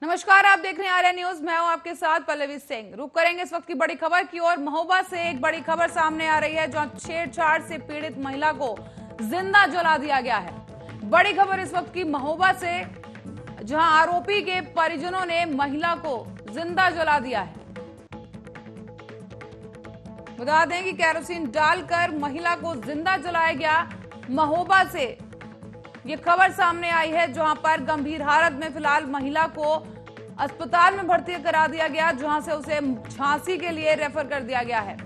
नमस्कार, आप देख रहे हैं आर्या न्यूज। मैं हूं आपके साथ पल्लवी सिंह। रुक करेंगे इस वक्त की बड़ी खबर की ओर। महोबा से एक बड़ी खबर सामने आ रही है, जहां छेड़छाड़ से पीड़ित महिला को जिंदा जला दिया गया है। बड़ी खबर इस वक्त की महोबा से, जहां आरोपी के परिजनों ने महिला को जिंदा जला दिया है। बता दें कि केरोसिन डालकर महिला को जिंदा जलाया गया। महोबा से ये खबर सामने आई है, जहां पर गंभीर हालत में फिलहाल महिला को अस्पताल में भर्ती करा दिया गया, जहां से उसे झांसी के लिए रेफर कर दिया गया है।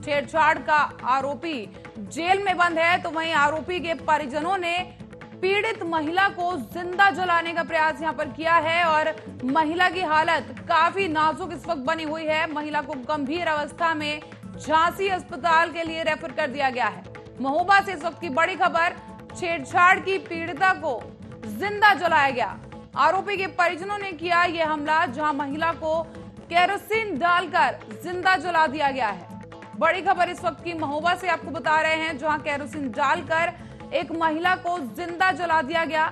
छेड़छाड़ का आरोपी जेल में बंद है, तो वहीं आरोपी के परिजनों ने पीड़ित महिला को जिंदा जलाने का प्रयास यहां पर किया है और महिला की हालत काफी नाजुक इस वक्त बनी हुई है। महिला को गंभीर अवस्था में झांसी अस्पताल के लिए रेफर कर दिया गया है। महोबा से इस वक्त की बड़ी खबर, छेड़छाड़ की पीड़िता को जिंदा जलाया गया। आरोपी के परिजनों ने किया यह हमला, जहां महिला को केरोसिन डालकर जिंदा जला दिया गया है। बड़ी खबर इस वक्त की महोबा से आपको बता रहे हैं, जहां केरोसिन डालकर एक महिला को जिंदा जला दिया गया।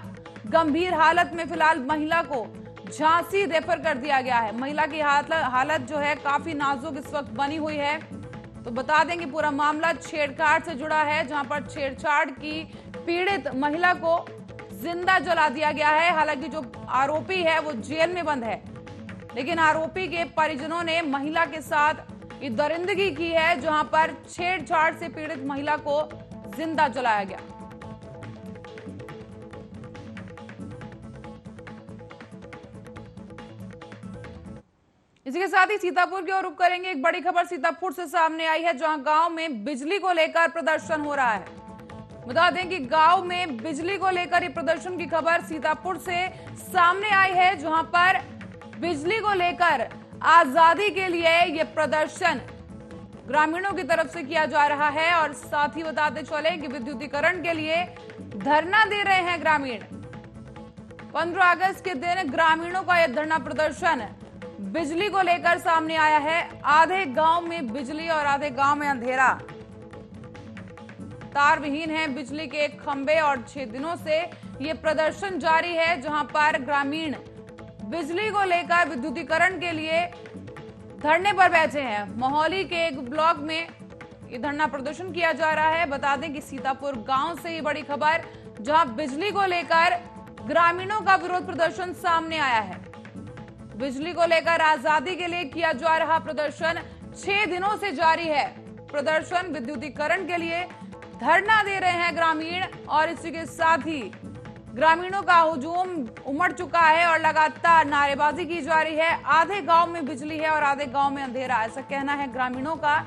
गंभीर हालत में फिलहाल महिला को झांसी रेफर कर दिया गया है। महिला की हालत जो है काफी नाजुक इस वक्त बनी हुई है। तो बता दें कि पूरा मामला छेड़छाड़ से जुड़ा है, जहां पर छेड़छाड़ की पीड़ित महिला को जिंदा जला दिया गया है। हालांकि जो आरोपी है वो जेल में बंद है, लेकिन आरोपी के परिजनों ने महिला के साथ ये दरिंदगी की है, जहां पर छेड़छाड़ से पीड़ित महिला को जिंदा जलाया गया। इसी के साथ ही सीतापुर की ओर रुख करेंगे। एक बड़ी खबर सीतापुर से सामने आई है, जहां गांव में बिजली को लेकर प्रदर्शन हो रहा है। बता दें कि गांव में बिजली को लेकर ये प्रदर्शन की खबर सीतापुर से सामने आई है, जहां पर बिजली को लेकर आजादी के लिए ये प्रदर्शन ग्रामीणों की तरफ से किया जा रहा है। और साथ ही बताते चले कि विद्युतीकरण के लिए धरना दे रहे हैं ग्रामीण। 15 अगस्त के दिन ग्रामीणों का यह धरना प्रदर्शन बिजली को लेकर सामने आया है। आधे गांव में बिजली और आधे गांव में अंधेरा, तार विहीन है बिजली के खंभे और 6 दिनों से ये प्रदर्शन जारी है, जहां पर ग्रामीण बिजली को लेकर विद्युतीकरण के लिए धरने पर बैठे हैं। मोहाली के एक ब्लॉक में ये धरना प्रदर्शन किया जा रहा है। बता दें कि सीतापुर गांव से ये बड़ी खबर, जहां बिजली को लेकर ग्रामीणों का विरोध प्रदर्शन सामने आया है। बिजली को लेकर आजादी के लिए किया जा रहा प्रदर्शन 6 दिनों से जारी है। प्रदर्शन विद्युतीकरण के लिए धरना दे रहे हैं ग्रामीण, और इसी के साथ ही ग्रामीणों का हुजूम उमड़ चुका है और लगातार नारेबाजी की जा रही है। आधे गांव में बिजली है और आधे गांव में अंधेरा, ऐसा कहना है ग्रामीणों का।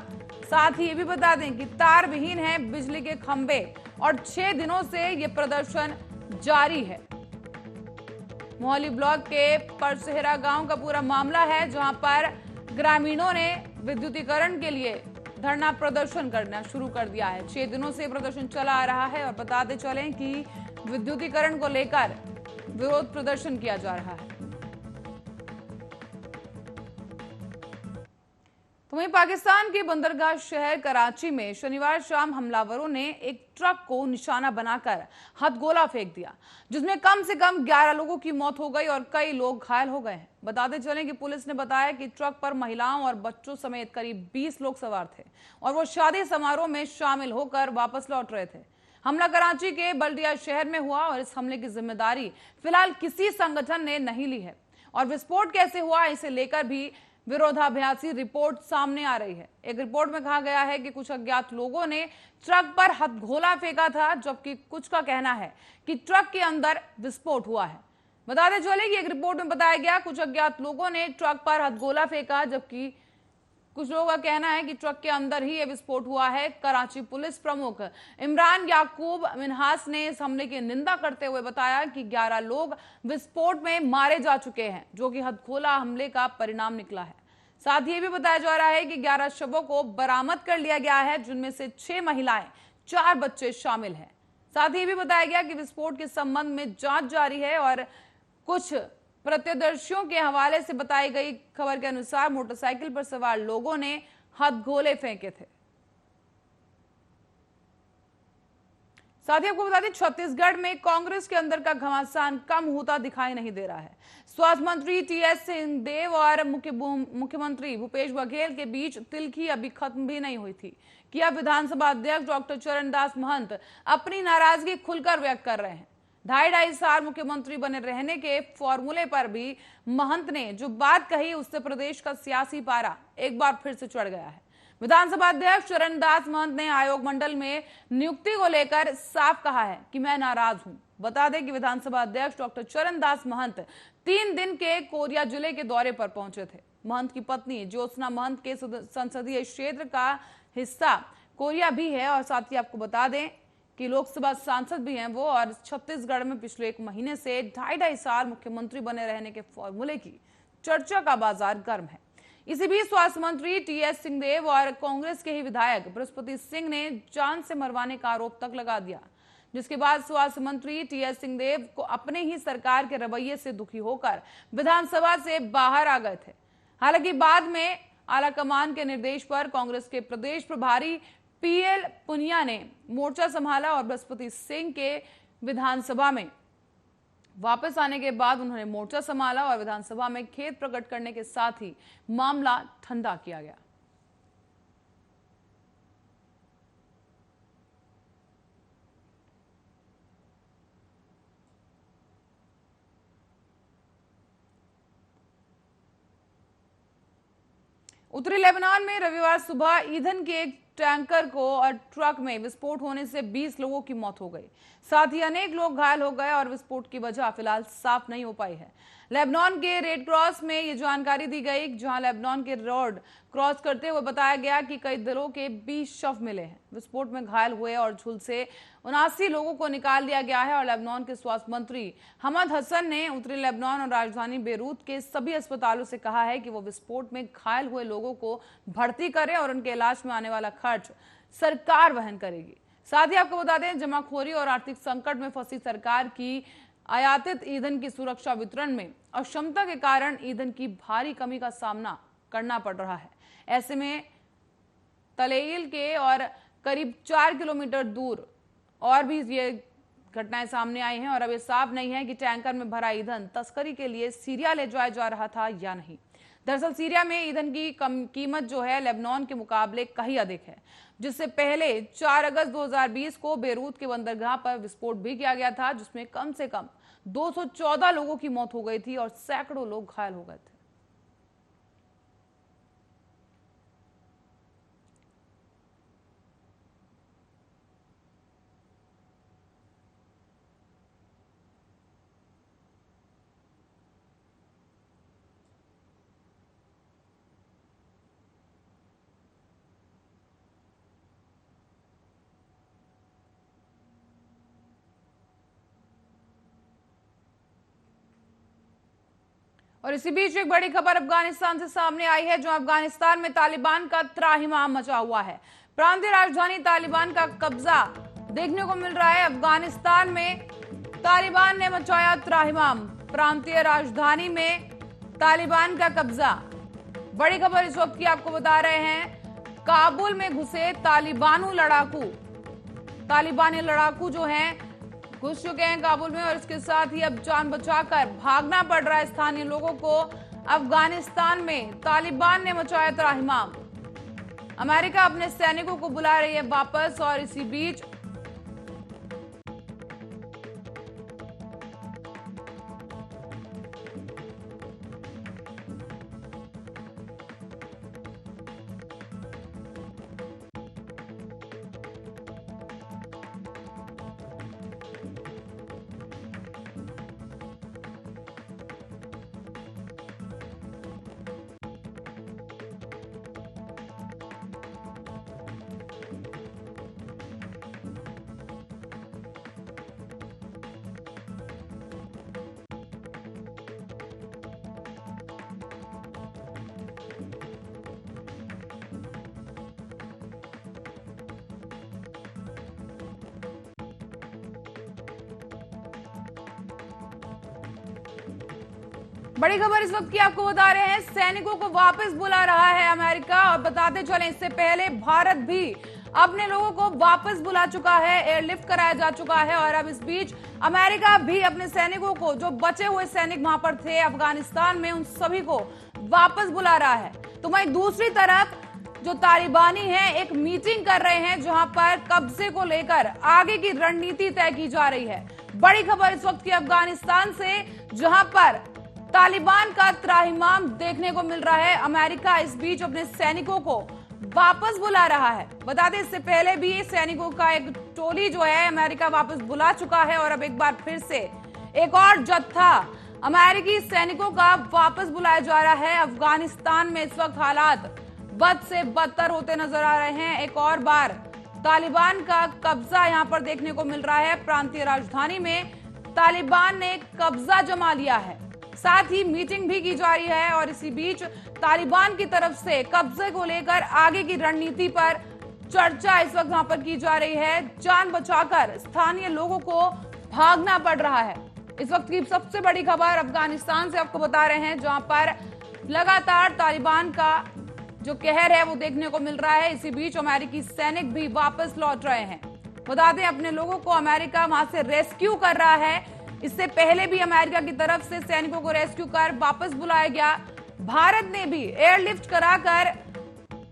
साथ ही ये भी बता दें कि तार विहीन है बिजली के खंभे और 6 दिनों से ये प्रदर्शन जारी है। मोहाली ब्लॉक के परसेहरा गांव का पूरा मामला है, जहां पर ग्रामीणों ने विद्युतीकरण के लिए धरना प्रदर्शन करना शुरू कर दिया है। 6 दिनों से प्रदर्शन चला आ रहा है और बताते चलें कि विद्युतीकरण को लेकर विरोध प्रदर्शन किया जा रहा है। तो वहीं पाकिस्तान के बंदरगाह शहर कराची में शनिवार शाम हमलावरों ने एक ट्रक को निशाना बनाकर हथगोला फेंक दिया, जिसमें कम से कम 11 लोगों की मौत हो गई और कई लोग घायल हो गए हैं। बताते चलें कि पुलिस ने बताया कि ट्रक पर महिलाओं और बच्चों समेत करीब 20 लोग सवार थे और वो शादी समारोह में शामिल होकर वापस लौट रहे थे। हमला कराची के बल्दिया शहर में हुआ और इस हमले की जिम्मेदारी फिलहाल किसी संगठन ने नहीं ली है, और विस्फोट कैसे हुआ इसे लेकर भी विरोधाभासी रिपोर्ट सामने आ रही है। एक रिपोर्ट में कहा गया है कि कुछ अज्ञात लोगों ने ट्रक पर हथगोला फेंका था, जबकि कुछ का कहना है कि ट्रक के अंदर विस्फोट हुआ है। बताते चले कि एक रिपोर्ट में बताया गया कुछ अज्ञात लोगों ने ट्रक पर हथगोला फेंका, जबकि कुछ लोगों का कहना है कि ट्रक के अंदर ही यह विस्फोट हुआ है। कराची पुलिस प्रमुख इमरान याकूब मिन्हास ने इस हमले की निंदा करते हुए बताया कि 11 लोग विस्फोट में मारे जा चुके हैं, जो कि हथगोला हमले का परिणाम निकला है। साथ ही भी बताया जा रहा है कि 11 शवों को बरामद कर लिया गया है, जिनमें से 6 महिलाएं, 4 बच्चे शामिल हैं। साथ ही भी बताया गया कि विस्फोट के संबंध में जांच जारी है और कुछ प्रत्यक्षदर्शियों के हवाले से बताई गई खबर के अनुसार मोटरसाइकिल पर सवार लोगों ने हथगोले फेंके थे। साथ ही आपको बता दें, छत्तीसगढ़ में कांग्रेस के अंदर का घमासान कम होता दिखाई नहीं दे रहा है। स्वास्थ्य मंत्री टीएस सिंहदेव और मुख्यमंत्री भूपेश बघेल के बीच तिल्खी अभी खत्म भी नहीं हुई थी कि अब विधानसभा अध्यक्ष डॉक्टर चरणदास महंत अपनी नाराजगी खुलकर व्यक्त कर रहे हैं। ढाई साल मुख्यमंत्री बने रहने के फॉर्मूले पर भी महंत ने जो बात कही उससे प्रदेश का सियासी पारा एक बार फिर से चढ़ गया है। विधानसभा अध्यक्ष चरणदास महंत ने आयोग मंडल में नियुक्ति को लेकर साफ कहा है कि मैं नाराज हूं। बता दें कि विधानसभा अध्यक्ष डॉक्टर चरणदास महंत 3 दिन के कोरिया जिले के दौरे पर पहुंचे थे। महंत की पत्नी ज्योत्सना महंत के संसदीय क्षेत्र का हिस्सा कोरिया भी है और साथ ही आपको बता दें कि लोकसभा सांसद भी हैं वो, और छत्तीसगढ़ में पिछले 1 महीने से ढाई साल मुख्यमंत्री बने रहने के फॉर्मूले की चर्चा का बाजार गर्म है। इसी बीच स्वास्थ्य मंत्री टीएस सिंहदेव और कांग्रेस के ही विधायक बृहस्पति सिंह ने जान से मरवाने का आरोप तक लगा दिया, जिसके बाद स्वास्थ्य मंत्री टीएस सिंहदेव को अपने ही सरकार के रवैये से दुखी होकर विधानसभा से बाहर आ गए थे। हालांकि बाद में आलाकमान के निर्देश पर कांग्रेस के प्रदेश प्रभारी पीएल पुनिया ने मोर्चा संभाला और बृहस्पति सिंह के विधानसभा में वापस आने के बाद उन्होंने मोर्चा संभाला और विधानसभा में खेद प्रकट करने के साथ ही मामला ठंडा किया गया। उत्तरी लेबनान में रविवार सुबह ईंधन के एक टैंकर को और ट्रक में विस्फोट होने से 20 लोगों की मौत हो गई। साथ ही अनेक लोग घायल हो गए और विस्फोट की वजह फिलहाल साफ नहीं हो पाई है। लेबनान के रेड क्रॉस में ये जानकारी दी गई, जहां लेबनान के रोड क्रॉस करते हुए बताया गया कि कई दलों के 20 शव मिले हैं। विस्फोट में घायल हुए और झुलसे 79 लोगों को निकाल दिया गया है और लेबनान के स्वास्थ्य मंत्री हमद हसन ने उत्तरी लेबनान और राजधानी बेरूत के सभी अस्पतालों से कहा है कि वो विस्फोट में घायल हुए लोगों को भर्ती करें और उनके इलाज में आने वाला खर्च सरकार वहन करेगी। साथ ही आपको बता दें, जमाखोरी और आर्थिक संकट में फंसी सरकार की आयातित ईंधन की सुरक्षा वितरण में अक्षमता के कारण ईंधन की भारी कमी का सामना करना पड़ रहा है। ऐसे में तलेइल के और करीब 4 किलोमीटर दूर और भी ये घटनाएं सामने आई हैं और अब ये साफ नहीं है कि टैंकर में भरा ईंधन तस्करी के लिए सीरिया ले जाया जा रहा था या नहीं। दरअसल सीरिया में ईंधन की कीमत जो है लेबनान के मुकाबले कहीं अधिक है, जिससे पहले 4 अगस्त 2020 को बेरूत के बंदरगाह पर विस्फोट भी किया गया था, जिसमें कम से कम 214 लोगों की मौत हो गई थी और सैकड़ों लोग घायल हो गए थे। और इसी बीच एक बड़ी खबर अफगानिस्तान से सामने आई है, जो अफगानिस्तान में तालिबान का त्राहिमाम मचा हुआ है। प्रांतीय राजधानी तालिबान का कब्जा देखने को मिल रहा है। अफगानिस्तान में तालिबान ने मचाया त्राहिमाम, प्रांतीय राजधानी में तालिबान का कब्जा। बड़ी खबर इस वक्त की आपको बता रहे हैं, काबुल में घुसे तालिबानी लड़ाकू जो हैं घुस चुके हैं काबुल में और इसके साथ ही अब जान बचाकर भागना पड़ रहा है स्थानीय लोगों को। अफगानिस्तान में तालिबान ने मचाया त्राहिमाम। अमेरिका अपने सैनिकों को बुला रही है वापस और इसी बीच बड़ी खबर इस वक्त की आपको बता रहे हैं, सैनिकों को वापस बुला रहा है अमेरिका। और बताते चलें, इससे पहले भारत भी अपने लोगों को वापस बुला चुका है, एयरलिफ्ट कराया जा चुका है। और अब इस बीच अमेरिका भी अपने सैनिकों को, जो बचे हुए सैनिक वहां पर थे अफगानिस्तान में, उन सभी को वापस बुला रहा है। तो वहीं दूसरी तरफ जो तालिबानी हैं एक मीटिंग कर रहे हैं, जहां पर कब्जे को लेकर आगे की रणनीति तय की जा रही है। बड़ी खबर इस वक्त की अफगानिस्तान से, जहां पर तालिबान का त्राहिमाम देखने को मिल रहा है। अमेरिका इस बीच अपने सैनिकों को वापस बुला रहा है। बता दें, इससे पहले भी सैनिकों का एक टोली जो है अमेरिका वापस बुला चुका है और अब एक बार फिर से एक और जत्था अमेरिकी सैनिकों का वापस बुलाया जा रहा है। अफगानिस्तान में इस वक्त हालात बद से बदतर होते नजर आ रहे हैं। एक और बार तालिबान का कब्जा यहां पर देखने को मिल रहा है। प्रांतीय राजधानी में तालिबान ने कब्जा जमा लिया है, साथ ही मीटिंग भी की जा रही है। और इसी बीच तालिबान की तरफ से कब्जे को लेकर आगे की रणनीति पर चर्चा इस वक्त वहां पर की जा रही है। जान बचाकर स्थानीय लोगों को भागना पड़ रहा है। इस वक्त की सबसे बड़ी खबर अफगानिस्तान से आपको बता रहे हैं, जहां पर लगातार तालिबान का जो कहर है वो देखने को मिल रहा है। इसी बीच अमेरिकी सैनिक भी वापस लौट रहे हैं। बता दें, अपने लोगों को अमेरिका वहां से रेस्क्यू कर रहा है। इससे पहले भी अमेरिका की तरफ से सैनिकों को रेस्क्यू कर वापस बुलाया गया। भारत ने भी एयरलिफ्ट कराकर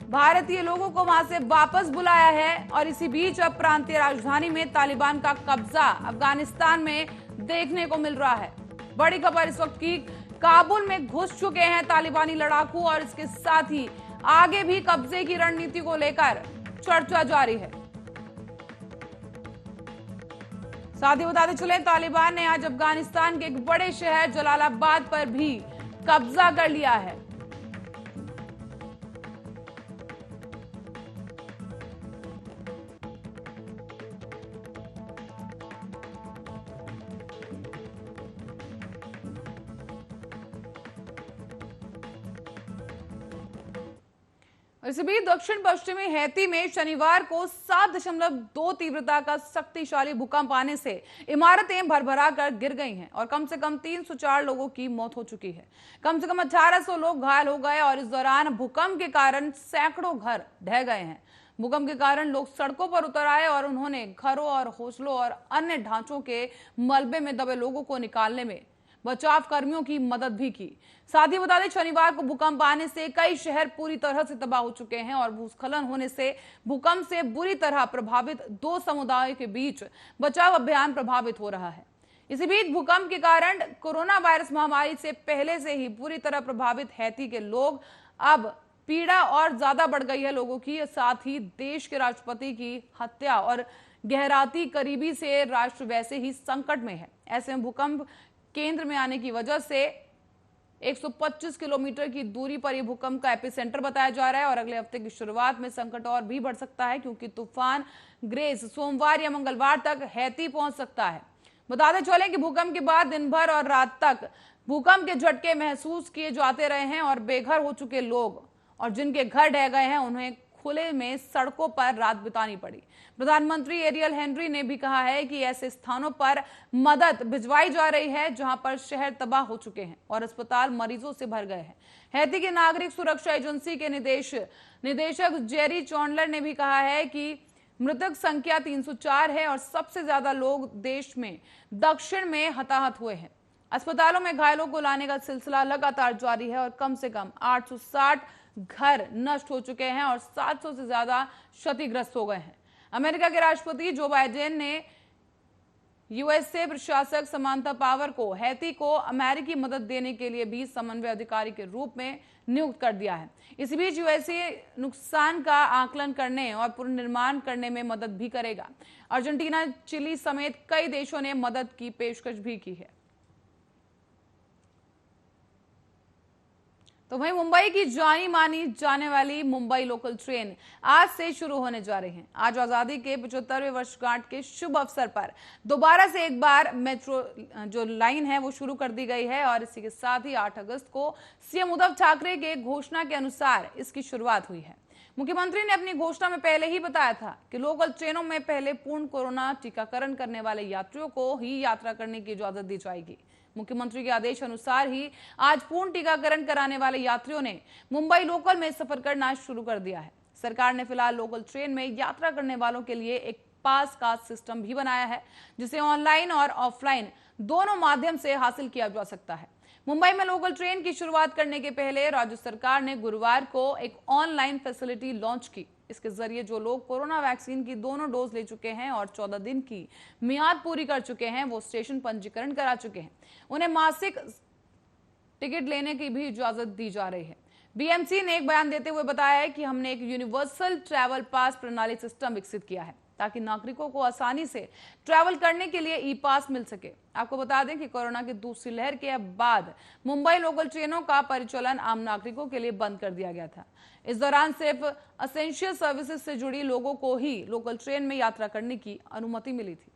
भारतीय लोगों को वहां से वापस बुलाया है। और इसी बीच अब प्रांतीय राजधानी में तालिबान का कब्जा अफगानिस्तान में देखने को मिल रहा है। बड़ी खबर इस वक्त की, काबुल में घुस चुके हैं तालिबानी लड़ाकू और इसके साथ ही आगे भी कब्जे की रणनीति को लेकर चर्चा जारी है। साथ ही बताते चले, तालिबान ने आज अफगानिस्तान के एक बड़े शहर जलालाबाद पर भी कब्जा कर लिया है। इसी बीच दक्षिण पश्चिमी हैती में शनिवार को 7.2 तीव्रता का शक्तिशाली भूकंप आने से इमारतें भरभरा कर गिर गई हैं और कम से कम 304 लोगों की मौत हो चुकी है। कम से कम 1800 लोग घायल हो गए और इस दौरान भूकंप के कारण सैकड़ों घर ढह गए हैं। भूकंप के कारण लोग सड़कों पर उतर आए और उन्होंने घरों और हौसलों और अन्य ढांचों के मलबे में दबे लोगों को निकालने में बचाव कर्मियों की मदद भी की। साथ ही बता दें, शनिवार को भूकंप आने से कई शहर पूरी तरह से तबाह हो चुके हैं और भूस्खलन होने से भूकंप से बुरी तरह प्रभावित दो समुदायों के बीच बचाव अभियान प्रभावित हो रहा है। इसी बीच भूकंप के कारण कोरोना वायरस महामारी से पहले से ही पूरी तरह प्रभावित हैती के लोग, अब पीड़ा और ज्यादा बढ़ गई है लोगों की। साथ ही देश के राष्ट्रपति की हत्या और गहराती करीबी से राष्ट्र वैसे ही संकट में है। ऐसे में भूकंप केंद्र में आने की वजह से 125 किलोमीटर की दूरी पर यह भूकंप का एपिसेंटर बताया जा रहा है और अगले हफ्ते की शुरुआत में संकट और भी बढ़ सकता है, क्योंकि तूफान ग्रेस सोमवार या मंगलवार तक हैती पहुंच सकता है। बताते चले कि भूकंप के बाद दिन भर और रात तक भूकंप के झटके महसूस किए जाते रहे हैं और बेघर हो चुके लोग और जिनके घर ढह गए हैं उन्हें खुले में सड़कों पर रात बितानी पड़ी। प्रधानमंत्री एरियल हेनरी ने भी कहा है कि ऐसे स्थानों पर मदद भिजवाई जा रही है जहां पर शहर तबाह हो चुके हैं और अस्पताल मरीजों से भर गए हैं। हैती के नागरिक सुरक्षा एजेंसी के निदेशक जेरी चॉन्डलर ने भी कहा है कि मृतक संख्या 304 है और सबसे ज्यादा लोग देश में दक्षिण में हताहत हुए हैं। अस्पतालों में घायलों को लाने का सिलसिला लगातार जारी है और कम से कम 860 घर नष्ट हो चुके हैं और 700 से ज्यादा क्षतिग्रस्त हो गए हैं। अमेरिका के राष्ट्रपति जो बाइडेन ने यूएसए प्रशासक समांथा पावर को हैती को अमेरिकी मदद देने के लिए भी समन्वय अधिकारी के रूप में नियुक्त कर दिया है। इसी बीच यूएसए नुकसान का आकलन करने और पुनर्निर्माण करने में मदद भी करेगा। अर्जेंटीना, चिली समेत कई देशों ने मदद की पेशकश भी की है। तो वहीं मुंबई की जानी मानी जाने वाली मुंबई लोकल ट्रेन आज से शुरू होने जा रही हैं। आज आजादी के 75वें वर्षगांठ के शुभ अवसर पर दोबारा से एक बार मेट्रो जो लाइन है वो शुरू कर दी गई है और इसी के साथ ही 8 अगस्त को सीएम उद्धव ठाकरे के घोषणा के अनुसार इसकी शुरुआत हुई है। मुख्यमंत्री ने अपनी घोषणा में पहले ही बताया था कि लोकल ट्रेनों में पहले पूर्ण कोरोना टीकाकरण करने वाले यात्रियों को ही यात्रा करने की इजाजत दी जाएगी। मुख्यमंत्री के आदेश अनुसार ही आज पूर्ण टीकाकरण कराने वाले यात्रियों ने मुंबई लोकल में सफर करना शुरू कर दिया है। सरकार ने फिलहाल लोकल ट्रेन में यात्रा करने वालों के लिए एक पास का सिस्टम भी बनाया है, जिसे ऑनलाइन और ऑफलाइन दोनों माध्यम से हासिल किया जा सकता है। मुंबई में लोकल ट्रेन की शुरुआत करने के पहले राज्य सरकार ने गुरुवार को एक ऑनलाइन फैसिलिटी लॉन्च की। इसके जरिए जो लोग कोरोना वैक्सीन की दोनों डोज ले चुके हैं और 14 दिन की मियाद पूरी कर चुके हैं, वो स्टेशन पंजीकरण करा चुके हैं, उन्हें मासिक टिकट लेने की भी इजाजत दी जा रही है। बीएमसी ने एक बयान देते हुए बताया है कि हमने एक यूनिवर्सल ट्रैवल पास प्रणाली सिस्टम विकसित किया है ताकि नागरिकों को आसानी से ट्रैवल करने के लिए ई पास मिल सके। आपको बता दें कि कोरोना की दूसरी लहर के बाद मुंबई लोकल ट्रेनों का परिचालन आम नागरिकों के लिए बंद कर दिया गया था। इस दौरान सिर्फ एसेंशियल सर्विसेज से जुड़ी लोगों को ही लोकल ट्रेन में यात्रा करने की अनुमति मिली थी।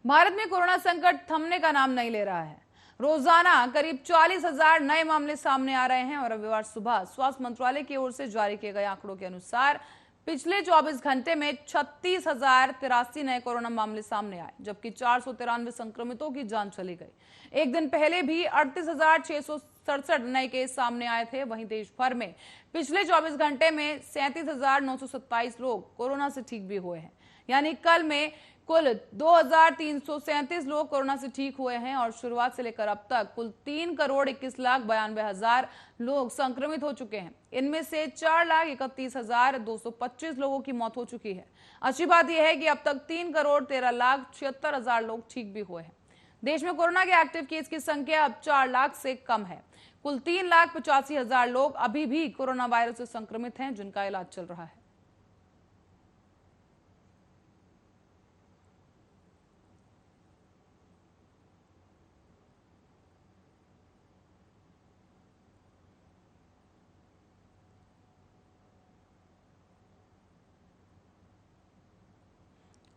भारत में कोरोना संकट थमने का नाम नहीं ले रहा है। रोजाना करीब 40,000 नए मामले सामने आ रहे हैं और रविवार सुबह स्वास्थ्य मंत्रालय की ओर से जारी किए गए आंकड़ों के अनुसार पिछले 24 घंटे में 36,083 नए कोरोना मामले सामने आए, जबकि 493 संक्रमितों की जान चली गई। एक दिन पहले भी 38,667 नए केस सामने आए थे। वहीं देश भर में पिछले 24 घंटे में 37,927 लोग कोरोना से ठीक भी हुए हैं। यानी कल में कुल 2,337 लोग कोरोना से ठीक हुए हैं और शुरुआत से लेकर अब तक कुल 3,91,92,000 लोग संक्रमित हो चुके हैं। इनमें से 4,31,225 लोगों की मौत हो चुकी है। अच्छी बात यह है कि अब तक 3,13,76,000 लोग ठीक भी हुए हैं। देश में कोरोना के एक्टिव केस की संख्या अब 4 लाख से कम है। कुल 3,85,000 लोग अभी भी कोरोना वायरस से संक्रमित हैं, जिनका इलाज चल रहा है।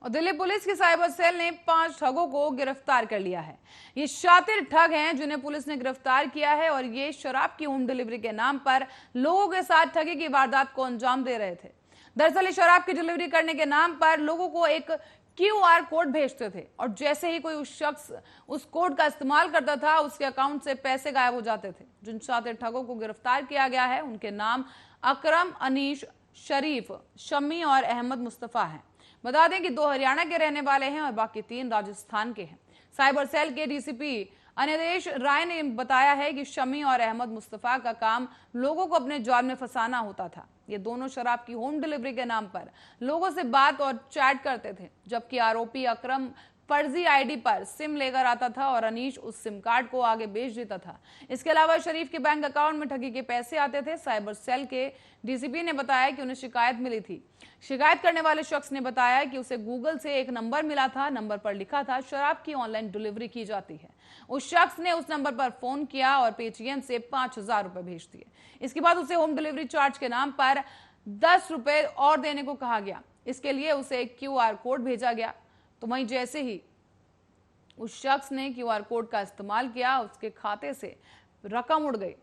और दिल्ली पुलिस की साइबर सेल ने 5 ठगों को गिरफ्तार कर लिया है। ये शातिर ठग हैं जिन्हें पुलिस ने गिरफ्तार किया है और ये शराब की होम डिलीवरी के नाम पर लोगों के साथ ठगी की वारदात को अंजाम दे रहे थे। दरअसल शराब की डिलीवरी करने के नाम पर लोगों को एक QR कोड भेजते थे और जैसे ही कोई उस शख्स उस कोड का इस्तेमाल करता था, उसके अकाउंट से पैसे गायब हो जाते थे। जिन शातिर ठगों को गिरफ्तार किया गया है उनके नाम अकरम, अनीश, शरीफ, शम्मी और अहमद मुस्तफा हैं। बता दें कि 2 हरियाणा के रहने वाले हैं और बाकी 3 राजस्थान के हैं। साइबर सेल के डीसीपी अनिदेश राय ने बताया है कि शमी और अहमद मुस्तफा का काम लोगों को अपने जाल में फंसाना होता था। ये दोनों शराब की होम डिलीवरी के नाम पर लोगों से बात और चैट करते थे, जबकि आरोपी अकरम फर्जी आईडी पर सिम लेकर आता था और अनीश उस सिम कार्ड को आगे बेच देता था। इसके अलावा शरीफ के बैंक अकाउंट में ठगी के पैसे आते थे। साइबर सेल के डीसीपी ने बताया कि उन्हें शिकायत मिली थी। शिकायत करने वाले शख्स ने बताया कि उसे गूगल से एक नंबर मिला था। नंबर पर लिखा था शराब की ऑनलाइन डिलीवरी की जाती है। उस शख्स ने उस नंबर पर फोन किया और पेटीएम से 5,000 रुपए भेज दिए। इसके बाद उसे होम डिलीवरी चार्ज के नाम पर 10 रुपए और देने को कहा गया। इसके लिए उसे एक QR कोड भेजा गया। तो वहीं जैसे ही उस शख्स ने QR कोड का इस्तेमाल किया, उसके खाते से रकम उड़ गई।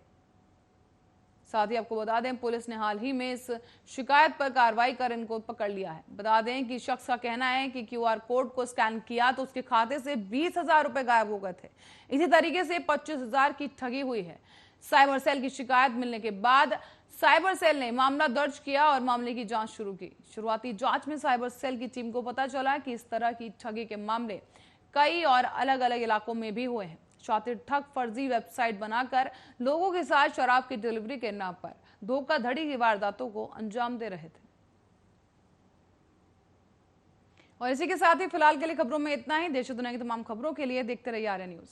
साथ ही आपको बता दें, पुलिस ने हाल ही में इस शिकायत पर कार्रवाई कर इनको पकड़ लिया है। बता दें कि शख्स का कहना है कि QR कोड को स्कैन किया तो उसके खाते से 20,000 रुपए गायब हो गए थे। इसी तरीके से 25,000 की ठगी हुई है। साइबर सेल की शिकायत मिलने के बाद साइबर सेल ने मामला दर्ज किया और मामले की जांच शुरू की। शुरुआती जांच में साइबर सेल की टीम को पता चला कि इस तरह की ठगी के मामले कई और अलग अलग इलाकों में भी हुए हैं। शातिर ठग फर्जी वेबसाइट बनाकर लोगों के साथ शराब की डिलीवरी के नाम पर धोखाधड़ी की वारदातों को अंजाम दे रहे थे। और इसी के साथ ही फिलहाल के लिए खबरों में इतना ही। देश और दुनिया की तमाम खबरों के लिए देखते रहिए आर्या न्यूज।